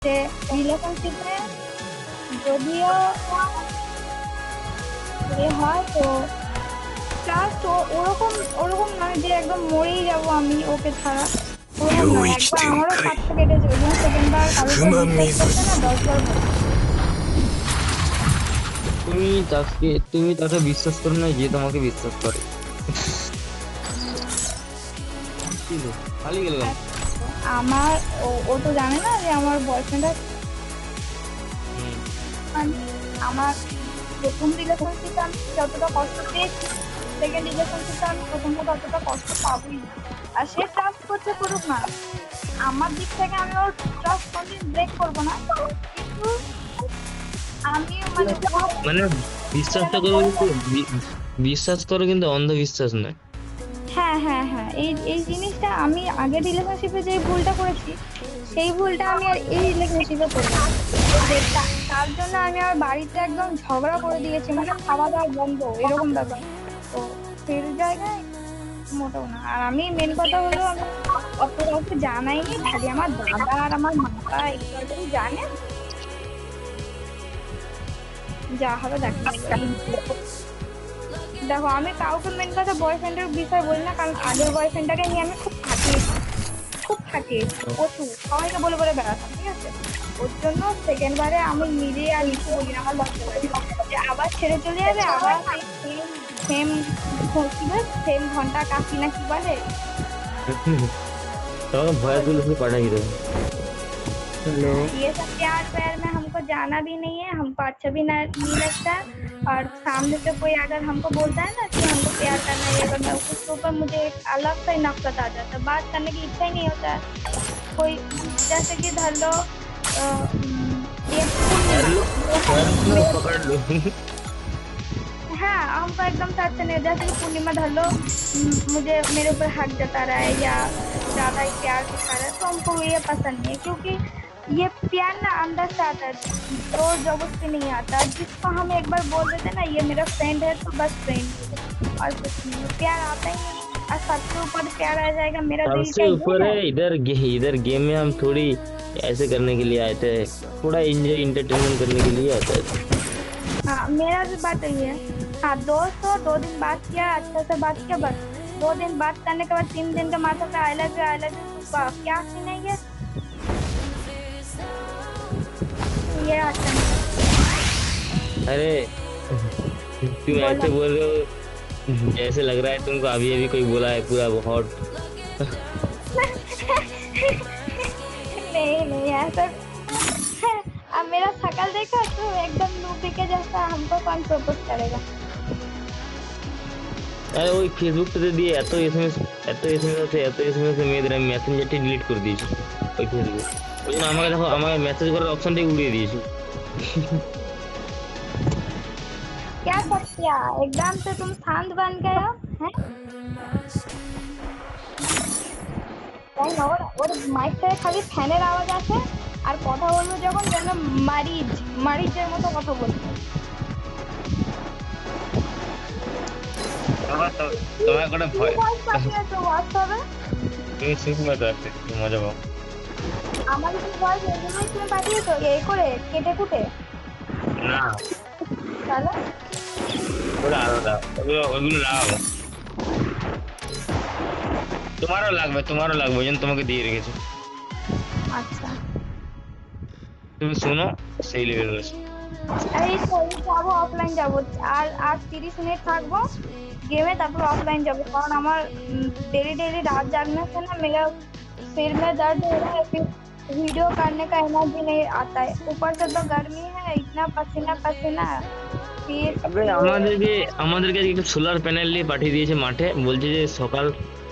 যে রিলেশনশিপে যদিও হয় তো ট্রাস্ট ওরকম ওরকম নয় যে একদম মরেই যাব আমি ওকে ছাড়া, ওরকম নয়। একবার আমারও পাত্তা কেটেছে, ওই জন্য সেকেন্ডবার কারোর উপর বিশ্বাস করতে না 10 বার ভাবি। তুমি তাকে বিশ্বাস করো না, যে তোমাকে বিশ্বাস করে। কি গো, খালি গেল কেন? আমার ও তো জানে না যে আমার বয়ফ্রেন্ড আছে। হুম। আমার প্রথম রিলেশনশিপে আমি যতটা কষ্ট পেয়েছি, সেকেন্ড রিলেশনশিপে আমি প্রথমটা ততটা কষ্ট পাবোই না। আর সে ট্রাস্ট করতে করুক না, আমার দিক থেকে আমি ওর ট্রাস্ট কোনদিন ব্রেক করবো না, কিন্তু আমি মানে মানে বিশ্বাসটা করো, কিন্তু বিশ্বাস করো, কিন্তু অন্ধবিশ্বাস নয়। হ্যাঁ হ্যাঁ হ্যাঁ, এই এই জিনিসটা আমি আগের রিলেশনশিপে যে ভুলটা করেছি, সেই ভুলটা আমি আর এই রিলেশনশিপে করবো না। যে তার জন্য আমি আমার বাড়িতে একদম ঝগড়া করে দিয়েছি, মানে খাওয়া দাওয়া বন্ধ এরকম ব্যাপার। তো সেই জায়গায় মোটেও না। আর আমি মেন কথা হলো, আমি অত কাউকে জানাইনি, খালি আমার দাদা আর আমার মামা একটু আধটু জানে। যা হবে দেখা যাবে। দেখো আমি কাউকে মেন কথা বয়ফ্রেন্ডের বিষয় বলি না, কারণ আগের বয়ফ্রেন্ডটাকে নিয়ে আমি খুব খাটিয়েছি, খুব খাটিয়েছি প্রচুর, সবাইকে বলে বলে বেড়াতাম, ঠিক আছে। ওর জন্য সেকেন্ড বারে আমি নিজে আর কিছু বলি না, আমার লজ্জা লাগে যে আবার ছেড়ে চলে যাবে, আবার সেম সেম সেম ঘন্টা কাশি না কি বলে। তোমাকে ভয়েস গুলো শুধু পাঠাই দেবো। हेलो। ये सब प्यार व्यार में हमको जाना भी नहीं है, हमको अच्छा भी नहीं लगता। और सामने से कोई अगर हमको बोलता है ना कि हमको प्यार करना है, ये करना है, उसके ऊपर मुझे एक अलग सा ही नफरत आ जाता है, बात करने की इच्छा ही नहीं होता है। कोई जैसे कि धर लो ये कर लो, कर लो, पकड़ लो। हाँ, हमको एकदम साथ से नहीं, जैसे कि पूर्णिमा धर लो, मुझे मेरे ऊपर हक जता रहा है या ज्यादा ही प्यार दिखा रहा है, तो हमको ये पसंद नहीं है, क्योंकि ये प्यार ना अंदर से आता है, जोर जबरदस्ती नहीं आता। जिसको हम एक बार बोल देते हैं ना ये मेरा फ्रेंड है, तो बस फ्रेंड है और कुछ नहीं है, प्यार आता ही नहीं। और सबके ऊपर प्यार आ जाएगा, मेरा दिल सबसे क्या ये ऊपर है। है, इधर गेम में हम थोड़ी ऐसे करने के लिए आए थे, थोड़ा एंजॉय इंटरटेनमेंट करने के लिए आता है। हाँ मेरा भी बात यही है। हाँ, दोस्त हो, 2 दिन बात किया, अच्छा से बात किया, बस 2 दिन बात करने के बाद 3 दिन के माथा पे आई लव यू, क्या सीन है ये अच्छा नहीं। अरे तुम बोलो। ऐसे बोल रहे हो जैसे लग रहा है तुमको अभी अभी कोई बोला है पूरा बहुत। नहीं नहीं ऐसा। अब मेरा शकल देखा तो एकदम लूपी के जैसा, हमको कौन प्रपोज करेगा। আরে ওই ফেসবুকটাতে দিয়ে এত এসএমএস মেয়েদের আমি মেসেঞ্জারটি ডিলিট করে দিয়েছি ওই ফেসবুক। ওই জন্য আমাকে দেখো, আমাকে মেসেজ করার অপশনটাই উড়িয়ে দিয়েছি। क्या सत्या, एकदम से तुम शांत बन गए हो हैं। তাই না, ওর মাইক থেকে খালি ফ্যানের আওয়াজ আসে, আর কথা বলবো যখন যেন মারিজের মতো কথা বলবে। তোমার তো তোমার কোনো কি ভয়, ভয়েস পাঠিয়েছো হোয়াটসঅ্যাপে? তুমি শুনবে তো একটা মজা পাও। আমার কি ভয়েস এই জন্যই তুমি পাঠিয়েছো এই করে কেটে কুটে? না, তাহলে ওগুলো আলাদা, ওগুলো লাগাবো। তোমারও লাগবে ওই জন্য তোমাকে দিয়ে রেখেছি। আচ্ছা। তুমি শোনো, সেই লেভেল। এই তো এই যাবো, অফলাইন যাবো, আর আর 30 মিনিট থাকবো गेम है, তারপর ऑफलाइन जाबो, কারণ আমার डेली डेली रात जागने से ना मेरा सिर में दर्द हो रहा है, फिर वीडियो करने का एनर्जी नहीं आता है, ऊपर से तो गर्मी है, इतना पसीना पसीना, फिर আবে ये আমাদেরকে আজকে একটা সোলার প্যানেল নিয়ে পাঠিয়ে দিয়েছে মাঠে, বলছে যে সকাল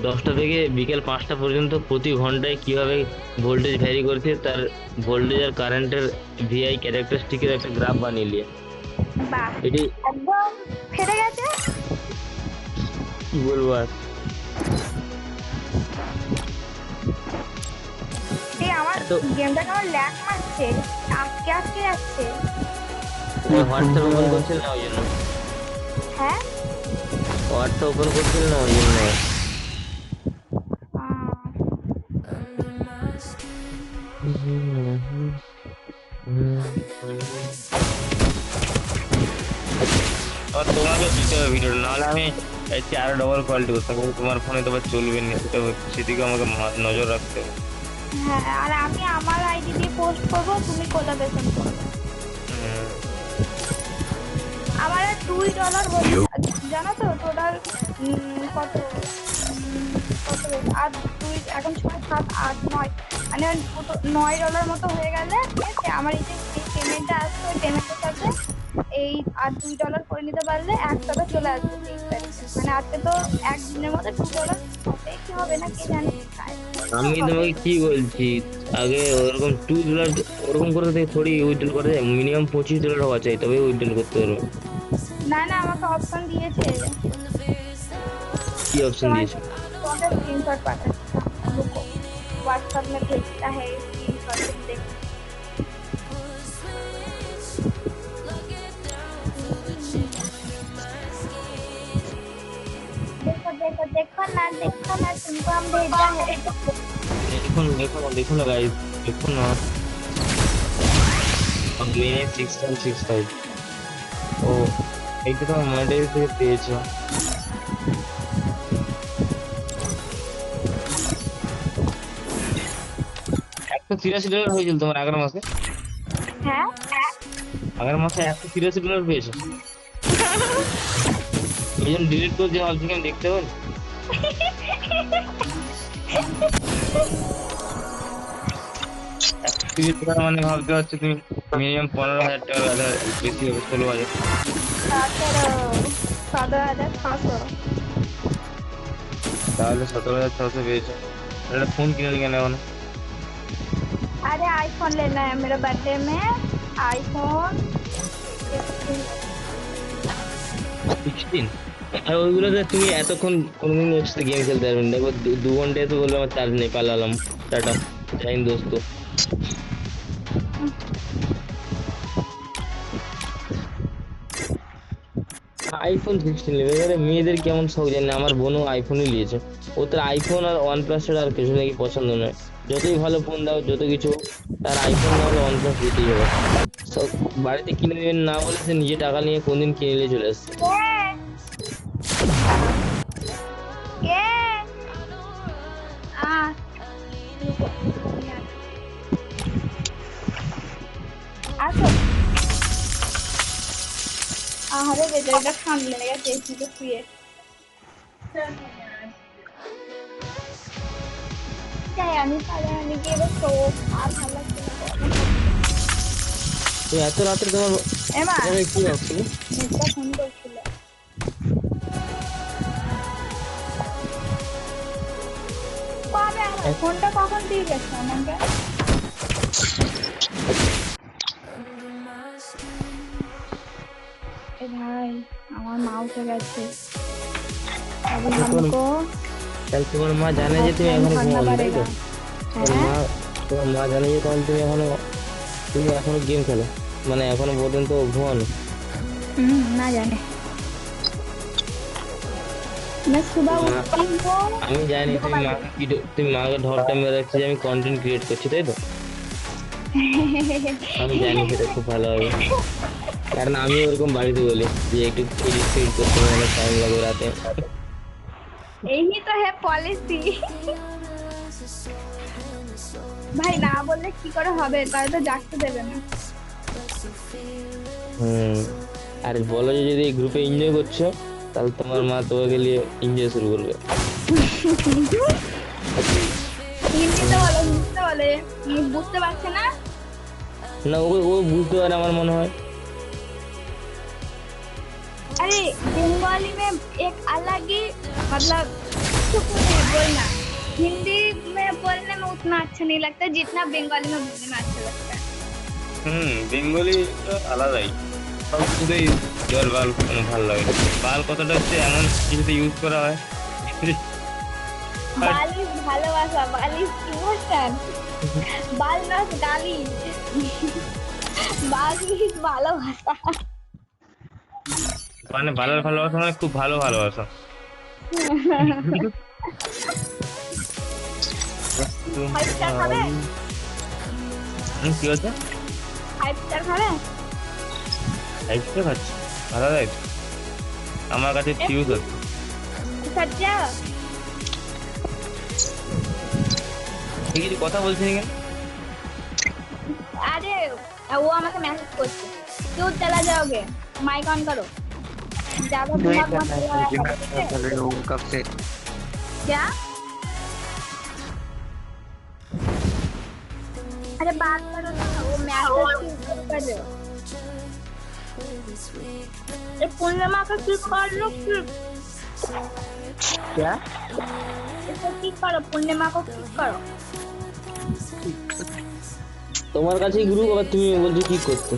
10টা থেকে বিকেল 5টা পর্যন্ত প্রতি ঘন্টায় কিভাবে ভোল্টেজ ভ্যারি করছে, তার ভোল্টেজ আর কারেন্টের ভিআই ক্যারেক্টারিস্টিকের একটা গ্রাফ বানিয়ে নিয়ে। বাহ, এটি একদম ফেটে গেছে। কি বলবো আর। এই আমার এত গেমটা কেমন ল্যাগ মারছে, আটকে আটকে যাচ্ছে। হোয়াটসঅ্যাপ ওপেন করছিল না ওই জন্য, হ্যাঁ হোয়াটসঅ্যাপ ওপেন করছিল না ওই জন্য। আহ, দিতে হবে ভিডিওটা, নাহলে আমি এর চেয়ে আরো ডবল কোয়ালিটি করতে হবে, তোমার ফোনে তো আবার চলবে না, সেদিকে আমাকে নজর রাখতে হবে। হ্যাঁ, আর আমি আমার আইডি দিয়ে পোস্ট করবো, তুমি কোলাবেশন করবে। হুম। আমার $2 হচ্ছে, জানো তো টোটাল কত, কত আর দুই, এখন 6, 7, 8, 9, মানে $9 মতো হয়ে গেলে ঠিক আছে, আমার এই যে পেমেন্টটা আসছে ওই পেমেন্টের সাথে এই আর $2 করে নিতে পারলে $1 চলে আসবে 23 তারিখে। মানে আজকে তো একদিনের মধ্যে $2 হবে কি হবে না কে জানে। আমি তোমাকে কি বলছি, আগে ওরকম $2 ওরকম করে থেকে থোড়ি উইথড্রল করা যায়, মিনিমাম $25 হওয়া চাই তবে উইথড্রল করতে পারবে। না না, আমাকে অপশন দিয়েছে, কি অপশন তোমার দিয়েছে? তোমাকে স্ক্রিনশট পাঠাচ্ছি, रुको व्हाट्सएप में भेजता है स्क्रीनशॉट, तुम देखो। देखो देखो देखो ना तुमको हम भेजा है। দেখুন দেখুন দেখুন না গাইস, দেখুন না, মিনিট 6.65। ও এইটা তো মডেল থেকে পেয়েছো। $183 হয়েছিল তোমার আগের মাসে, হ্যাঁ আগের মাসে $183 পেয়েছো, এই জন্য ডিলিট করে দিয়ে ভাবছি আমি দেখতে পারি। $183 মানে ভাবতে পারছো তুমি, মিনিমাম $15,000 বেশি হবে, 16,000। 17,500। তাহলে 17,600 পেয়েছো। একটা ফোন কিনে কেন এখন? अरे आईफोन लेना है मेरे बर्थडे में, आईफोन 16। আর ওইগুলোতে তুমি এতক্ষণ কোনোদিন একসাথে গেম খেলতে পারবে না, দেখো 2 ঘন্টায় তো বলবে আমার চার্জ নেই, পালালাম, টাটা, জয় হিন্দ দোস্ত। iPhone 16 নেবে, এবারে মেয়েদের কেমন শখ জানি না, আমার বোনও আইফোনই নিয়েছে, ও তার আইফোন আর OnePlus ছাড়া আর কিছু নাকি পছন্দ নয়, যতই ভালো ফোন দাও যত কিছু, তার আইফোন না হলে OnePlus দিতেই হবে। সব বাড়িতে কিনে দেবেন না বলে সে নিজে টাকা নিয়ে কোনদিন কিনে নিয়ে চলে আসছে। ये आ আসো, আহারে বেচারিটা ঠান্ডা লেগে গেছে এসিতে শুয়ে। তাই আমি পারে আমি গিয়ে এবার শো, আর ভালো লাগছে না। তো এত রাত্রে তোমার এমা এখানে কি হচ্ছিল? নেটটা ফোন করছিল, কবে আমার ফোনটা কখন দিয়ে গেছে আমাকে? এ ভাই আমার মা উঠে গেছে, अभी हमको তাহলে তোমার মা জানে যে তুমি এখনো ঘুমাওনি, তাই তো? তোমার মা জানে যে তাহলে তুমি এখনো গেম খেলো, মানে এখনো পর্যন্ত ঘুমানো। ना जाने, मैं सुबह মা- उठती हूँ। আমি জানি তুমি মাকে ঢপটা মেরে রাখছি যে আমি কন্টেন্ট ক্রিয়েট করছি, তাই তো? আমি জানি সেটা খুব ভালো হবে, কারণ আমি ওরকম বাড়িতে বলি যে একটু এডিট করতে অনেক টাইম লাগে রাতে। यही तो है पॉलिसी। ভাই না বললে কি করে হবে, তাহলে তো জাগতে দেবে না। আর বলো যে যদি এই গ্রুপে এনজয় করছো, তাহলে তোমার মা তোমাকে নিয়ে এনজয় শুরু করবে। হিন্দিতে বলে, হিন্দিতে বলে, বুঝতে পারছে না। না, ও বুঝতে পারে আমার মনে হয়। अरे बंगाली में एक अलग ही मतलब सुकून है बोलना, हिंदी में बोलने में उतना अच्छा नहीं लगता जितना बंगाली में बोलने में अच्छा लगता है। বেঙ্গলি তো আলাদাই, সব কিছুতেই জল বাল কোনো ভালো লাগে না। বাল কথাটা হচ্ছে এমন কিছুতে ইউজ করা হয়, बालिश ভালোবাসা, বালিশ ইমোশন, বালনাস গালি, বালিশ ভালোবাসা। মানে ভালোবাসা মানে খুব ভালো ভালোবাসা। ফাইভ স্টার খাবে? কি হচ্ছে? 5 স্টার খাবে? খাচ্ছি, ভালো লাগে। আমার কাছে ফিউজ আছে। সত্যি তুই কিছু কথা বলছিস না কেন? अरे वो আমাকে মেসেজ করছে क्यों चला जाओगे माइक ऑन करो ज्यादा नहीं दिमाग मत करना है, लगाया मुझे करो, मैं ठीक है? कर रही हूँ कब से। क्या अरे बात करो ना वो मैसेज क्यों कर रहे हो ये पूर्णिमा का क्लिक कर लो क्लिक क्या? इसको क्लिक करो पूर्णिमा को क्लिक करो তোমার কাছেই গ্রুপ, আবার তুমি বলছো কি করতে?